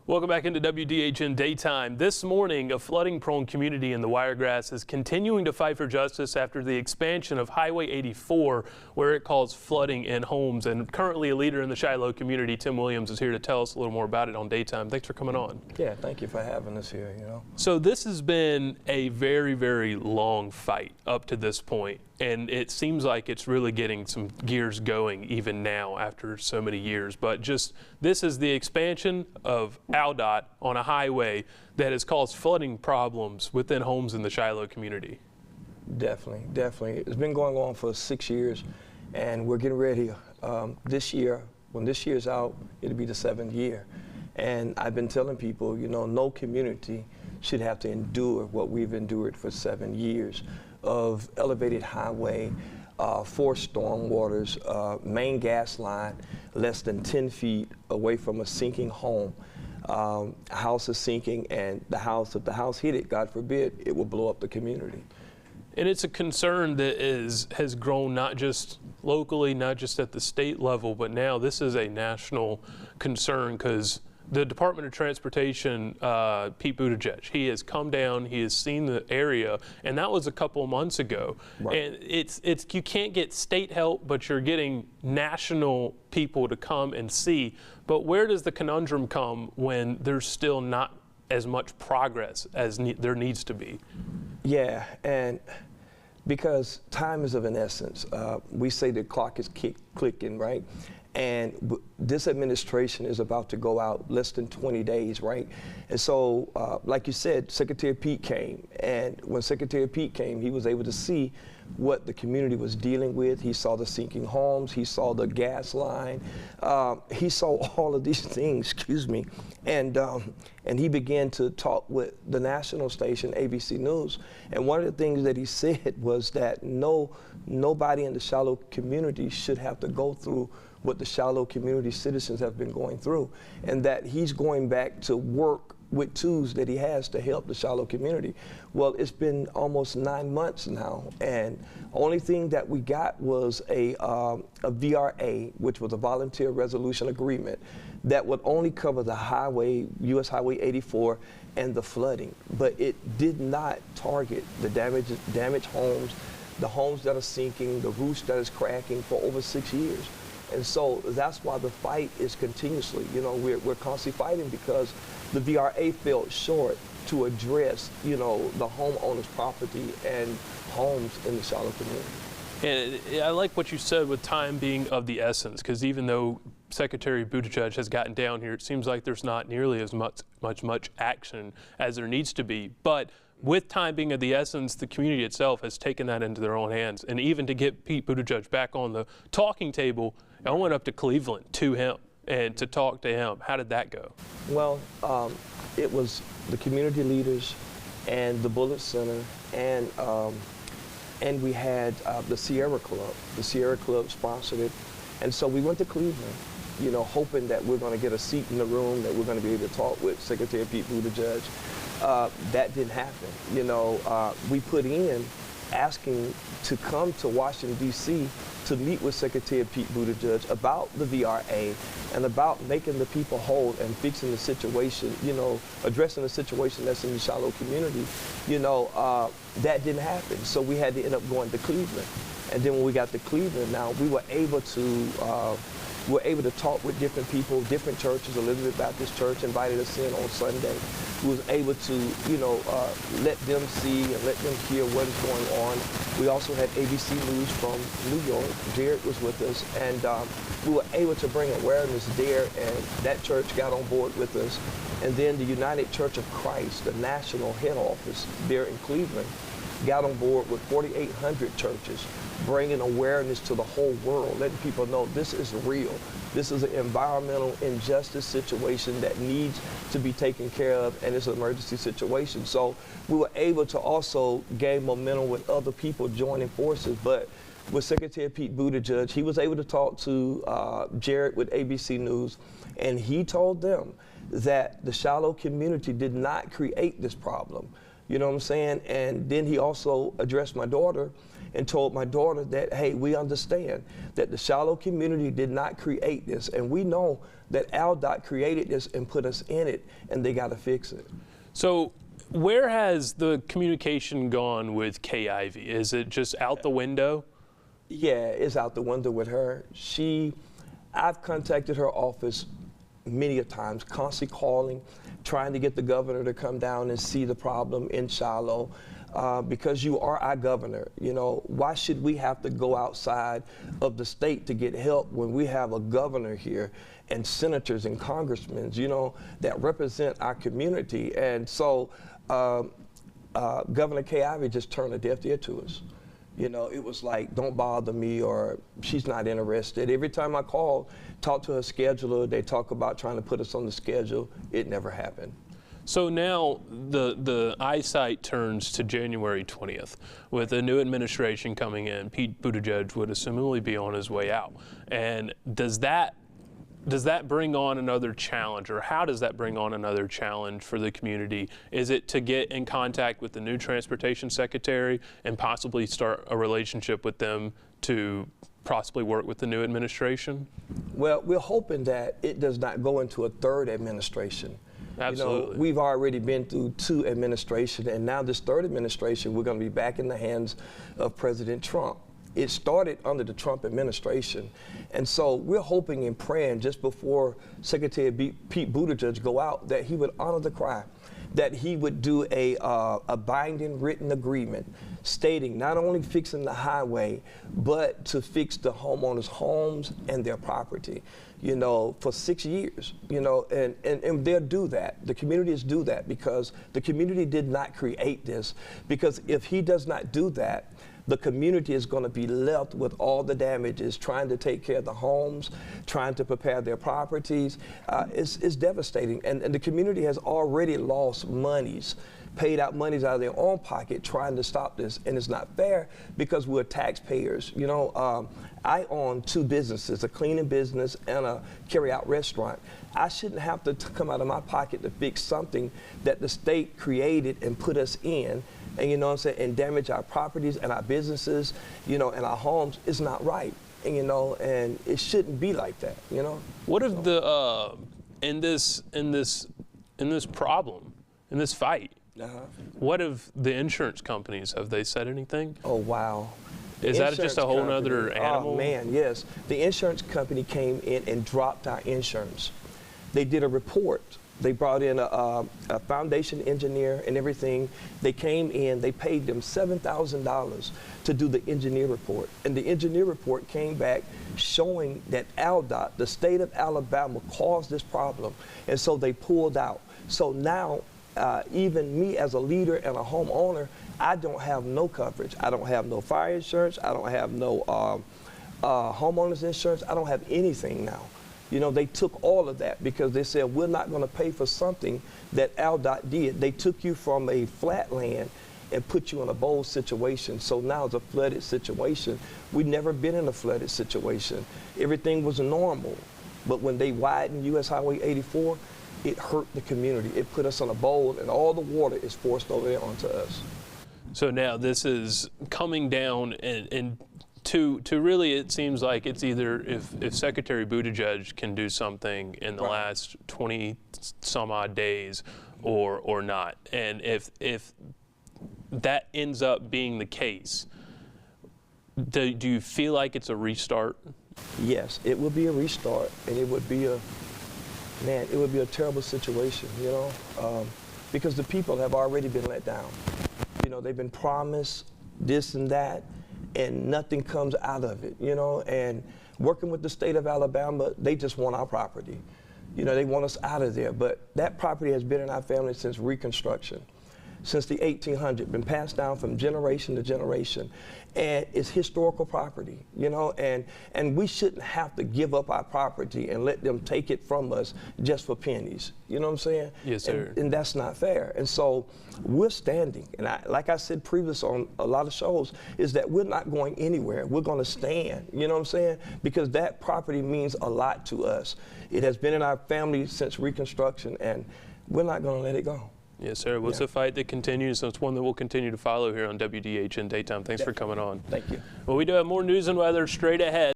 Welcome back into WDHN Daytime. This morning, a flooding-prone community in the Wiregrass is continuing to fight for justice after the expansion of Highway 84, where it caused flooding in homes. And currently a leader in the Shiloh community, Tim Williams, is here to tell us a little more about it on Daytime. Thanks for coming on. Yeah, thank you for having us here, So this has been a very, very long fight up to this point, and it seems like it's really getting some gears going even now after so many years. But just this is the expansion of AlDOT on a highway that has caused flooding problems within homes in the Shiloh community. Definitely, definitely. It's been going on for 6 years, and we're getting ready this year. When this year's out, it'll be the 7th year. And I've been telling people, no community should have to endure what we've endured for 7 years of elevated highway, 4 storm waters, main gas line less than 10 feet away from a sinking home. House is sinking, and if the house hit it, God forbid, it will blow up the community. And it's a concern that has grown not just locally, not just at the state level, but now this is a national concern because the Department of Transportation, Pete Buttigieg, he has come down, he has seen the area, and that was a couple of months ago. Right. And it's you can't get state help, but you're getting national people to come and see. But where does the conundrum come when there's still not as much progress as there needs to be? Yeah, and because time is of an essence. We say the clock is clicking, right? And this administration is about to go out less than 20 days, right? And so, like you said, Secretary Pete came. And when Secretary Pete came, he was able to see what the community was dealing with. He saw the sinking homes. He saw the gas line. He saw all of these things, and he began to talk with the national station, ABC News. And one of the things that he said was that nobody in the Shiloh community should have to go through what the Shiloh community citizens have been going through, and that he's going back to work with tools that he has to help the Shiloh community. Well, it's been almost 9 months now, and only thing that we got was a VRA, which was a volunteer resolution agreement, that would only cover the highway, US Highway 84, and the flooding, but it did not target the damaged homes, the homes that are sinking, the roofs that is cracking for over 6 years. And so that's why the fight is continuously, we're constantly fighting because the VRA fell short to address, the homeowners' property and homes in the Shiloh community. And I like what you said with time being of the essence, because even though Secretary Buttigieg has gotten down here, it seems like there's not nearly as much action as there needs to be. But with time being of the essence, the community itself has taken that into their own hands. And even to get Pete Buttigieg back on the talking table, I went up to Cleveland to him and to talk to him. How did that go? Well, it was the community leaders and the Bullitt Center, and we had the Sierra Club. The Sierra Club sponsored it. And so we went to Cleveland, hoping that we're going to get a seat in the room, that we're going to be able to talk with Secretary Pete Buttigieg. That didn't happen. We put in asking to come to Washington, D.C. to meet with Secretary Pete Buttigieg about the VRA and about making the people whole and fixing the situation, addressing the situation that's in the Shiloh community. That didn't happen. So we had to end up going to Cleveland. And then when we got to Cleveland, now we were able to talk with different people, different churches. Elizabeth Baptist Church invited us in on Sunday. We was able to, let them see and let them hear what is going on. We also had ABC News from New York. Jared was with us, and we were able to bring awareness there, and that church got on board with us. And then the United Church of Christ, the national head office there in Cleveland, got on board with 4,800 churches, bringing awareness to the whole world, letting people know this is real. This is an environmental injustice situation that needs to be taken care of, and it's an emergency situation. So we were able to also gain momentum with other people joining forces. But with Secretary Pete Buttigieg, he was able to talk to Jared with ABC News, and he told them that the Shiloh community did not create this problem. You know what I'm saying? And then he also addressed my daughter, and told my daughter that, hey, we understand that the Shiloh community did not create this, and we know that ALDOT created this and put us in it, and they got to fix it. So where has the communication gone with Kay Ivey? Is it just out the window? Yeah, it's out the window with her. I've contacted her office many a times, constantly calling, trying to get the governor to come down and see the problem in Shiloh. Because you are our governor, you know, why should we have to go outside of the state to get help when we have a governor here and senators and congressmen, you know, that represent our community? And so Governor Kay Ivey just turned a deaf ear to us. You know, it was like, don't bother me, or she's not interested. Every time I call, talk to her scheduler, they talk about trying to put us on the schedule. It never happened. So now the eyesight turns to January 20th. With a new administration coming in, Pete Buttigieg would assumably be on his way out. And does that bring on another challenge, or how does that bring on another challenge for the community? Is it to get in contact with the new transportation secretary and possibly start a relationship with them to possibly work with the new administration? Well, we're hoping that it does not go into a third administration. Absolutely. You know, we've already been through 2 administrations, and now this 3rd administration, we're going to be back in the hands of President Trump. It started under the Trump administration. And so we're hoping and praying just before Secretary Pete Buttigieg go out that he would honor the cry, that he would do a binding written agreement stating not only fixing the highway, but to fix the homeowners' homes and their property, you know, for 6 years, you know, and they'll do that. The communities do that because the community did not create this. Because if he does not do that, the community is going to be left with all the damages, trying to take care of the homes, trying to prepare their properties. It's devastating. And the community has already lost monies, paid out monies out of their own pocket trying to stop this. And it's not fair because we're taxpayers. You know, I own 2 businesses, a cleaning business and a carry-out restaurant. I shouldn't have to come out of my pocket to fix something that the state created and put us in, and you know what I'm saying, and damage our properties and our businesses, you know, and our homes. Is not right, and you know, and it shouldn't be like that, you know. What if the in this problem, in this fight, what if the insurance companies, have they said anything? Oh wow. Is that just a whole nother animal? Oh man, yes. The insurance company came in and dropped our insurance. They did a report. They brought in a foundation engineer and everything. They came in, they paid them $7,000 to do the engineer report. And the engineer report came back showing that ALDOT, the state of Alabama, caused this problem. And so they pulled out. So now, even me as a leader and a homeowner, I don't have no coverage. I don't have no fire insurance. I don't have no homeowners insurance. I don't have anything now. You know, they took all of that because they said, we're not going to pay for something that ALDOT did. They took you from a flat land and put you in a bowl situation. So now it's a flooded situation. We've never been in a flooded situation. Everything was normal. But when they widened US Highway 84, it hurt the community. It put us on a bowl, and all the water is forced over there onto us. So now this is coming down and to really, it seems like it's either if Secretary Buttigieg can do something in the last 20 some odd days or not. And if that ends up being the case, do you feel like it's a restart? Yes, it would be a restart, and it would be a terrible situation, you know, because the people have already been let down. You know, they've been promised this and that, and nothing comes out of it, you know, and working with the state of Alabama, they just want our property. You know, they want us out of there, but that property has been in our family since Reconstruction, since the 1800s, been passed down from generation to generation, and it's historical property, you know, and we shouldn't have to give up our property and let them take it from us just for pennies, you know what I'm saying? Yes, sir. And that's not fair. And so we're standing, and like I said previously on a lot of shows, is that we're not going anywhere. We're going to stand, you know what I'm saying? Because that property means a lot to us. It has been in our family since Reconstruction, and we're not going to let it go. Yes, sir. Well, it's a fight that continues, and it's one that we'll continue to follow here on WDH in Daytime. Thanks for coming on. Thank you. Well, we do have more news and weather straight ahead.